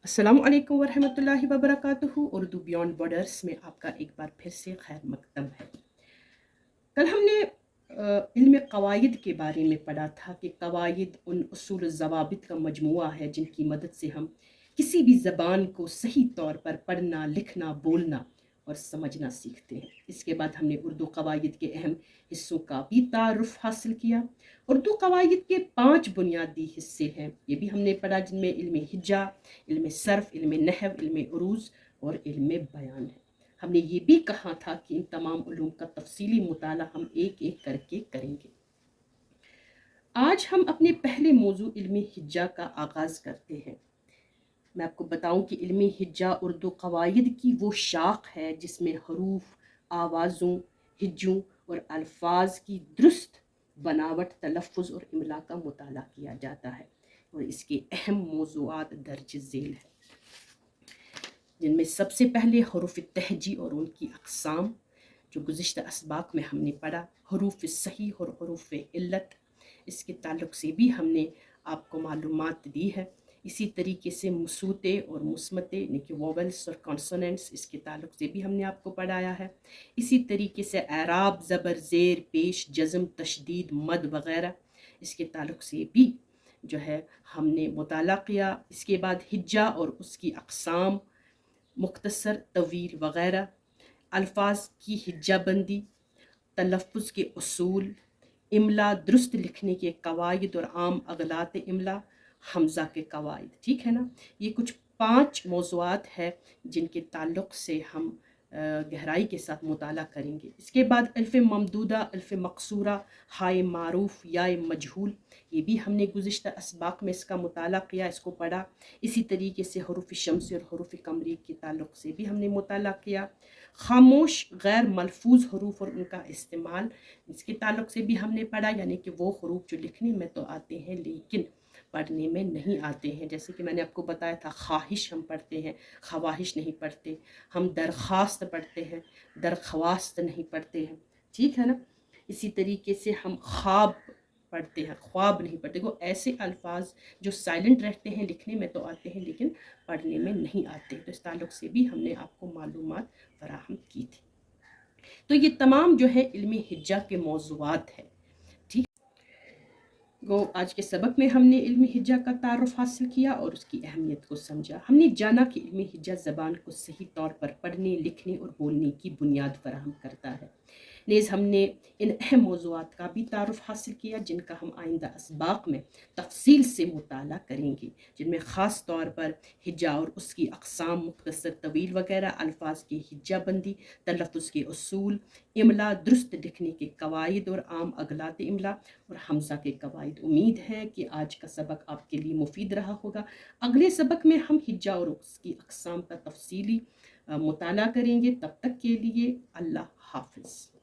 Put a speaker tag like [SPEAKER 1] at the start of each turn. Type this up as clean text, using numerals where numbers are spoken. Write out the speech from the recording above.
[SPEAKER 1] अस्सलामु अलैकुम वरहमतुल्लाहि वबरकातुहू। उर्दू बियॉन्ड बॉर्डर्स में आपका एक बार फिर से खैर मकदम है। कल हमने इल्म क़वाइद के बारे में पढ़ा था कि क़वाइद उन उसूल ज़वाबित का मजमुआ है जिनकी मदद से हम किसी भी ज़बान को सही तौर पर पढ़ना, लिखना, बोलना और समझना सीखते हैं। इसके बाद हमने उर्दू क़वाइद के अहम हिस्सों का भी तारुफ़ हासिल किया। उर्दू क़वाइद के 5 बुनियादी हिस्से हैं, ये भी हमने पढ़ा, जिनमें इल्म हिज्जा, इल्म सर्फ़, इल्म नहव, इल्म उरूज़ और इल्म बयान है। हमने ये भी कहा था कि इन तमाम उलूम का तफसीली मुताला हम एक एक करके करेंगे। आज हम अपने पहले मौजू इल्म हिज्जा का आगाज़ करते हैं। मैं आपको बताऊं कि इल्म हिज्जा उर्दू क़वाइद की वो शाख है जिसमें हरूफ, आवाज़ों, हिज्जों और अल्फाज की दुरुस्त बनावट, तलफ़ुज़ और इमला का मुताला किया जाता है और इसके अहम मौज़ूआत दर्ज झेल है, जिनमें सबसे पहले हरूफ तहजी और उनकी अक़साम, जो गुज़िश्ता असबाक में हमने पढ़ा। हरूफ सही और हरूफ इल्लत, इसके ताल्लुक़ से भी हमने आपको मालूमात दी है। इसी तरीके से मुसूते और मुस्मते यानी कि वोवेल्स और कॉन्सोनेंट्स, इसके ताल्लुक़ से भी हमने आपको पढ़ाया है। इसी तरीके से एराब, ज़बर, ज़ेर, पेश, जज़म, तशदीद, मद वग़ैरह, इसके ताल्लुक़ से भी जो है हमने मुताला किया। इसके बाद हिज्जा और उसकी अक़साम, मुख्तसर, तवील वग़ैरह, अल्फाज की हिज्जाबंदी, तलफ़ुज़ के उसूल, इमला, दुरुस्त लिखने के कवायद और आम अगलात इमला, हमज़ा के कवायद। ठीक है ना, ये कुछ 5 मौज़ूआत है जिनके ताल्लुक़ से हम गहराई के साथ मुताला करेंगे। इसके बाद अल्फ़ ममदूदा, अल्फ़ मकसूरा, हाय मारूफ़, याय मजहूल, ये भी हमने गुज़िश्ता असबाक में इसका मुताला किया, इसको पढ़ा। इसी तरीके से हरूफ शम्स और हरूफ कमरी के ताल्लुक़ से भी हमने मुताला किया। खामोश गैर मलफूज हरूफ और उनका इस्तेमाल, इसके ताल्लुक़ से भी हमने पढ़ा, यानी कि वो हरूफ जो लिखने में तो आते हैं लेकिन पढ़ने में नहीं आते हैं। जैसे कि मैंने आपको बताया था, ख्वाहिश हम पढ़ते हैं, ख्वाहिश नहीं पढ़ते। हम दरख्वास्त पढ़ते हैं, दरख्वास्त नहीं पढ़ते हैं। ठीक है ना। इसी तरीके से हम ख्वाब पढ़ते हैं, ख्वाब नहीं पढ़ते। वो ऐसे अल्फाज जो साइलेंट रहते हैं, लिखने में तो आते हैं लेकिन पढ़ने में नहीं आते। तो इस ताल्लुक़ से भी हमने आपको मालूमात फराहम की थी। तो ये तमाम जो है इल्मी हिज्जा के मौज़ूआत है। ठीक गो, आज के सबक में हमने इल्मी हिज्जा का तारुफ हासिल किया और उसकी अहमियत को समझा। हमने जाना कि इल्मी हिज्जा ज़बान को सही तौर पर पढ़ने, लिखने और बोलने की बुनियाद फराहम करता है। नेज़ हमने इन अहम मौज़ूआत का भी तारुफ हासिल किया जिनका हम आइंदा असबाक में तफसील से मुताला करेंगे, जिनमें ख़ास तौर पर हिज्जा और उसकी अक़साम, मुख्तसर, तवील वग़ैरह, अल्फाज की हिज्जाबंदी, तलफ़ुज़ के उसूल, इमला, दुरुस्त लिखने के कवायद और आम अगलात इमला और हमज़ा के कवायद। उम्मीद है कि आज का सबक आपके लिए मुफीद रहा होगा। अगले सबक में हम हिज्जा और उसकी अक़साम का तफसीली मुताला करेंगे। तब तक के लिए अल्लाह हाफ़िज़।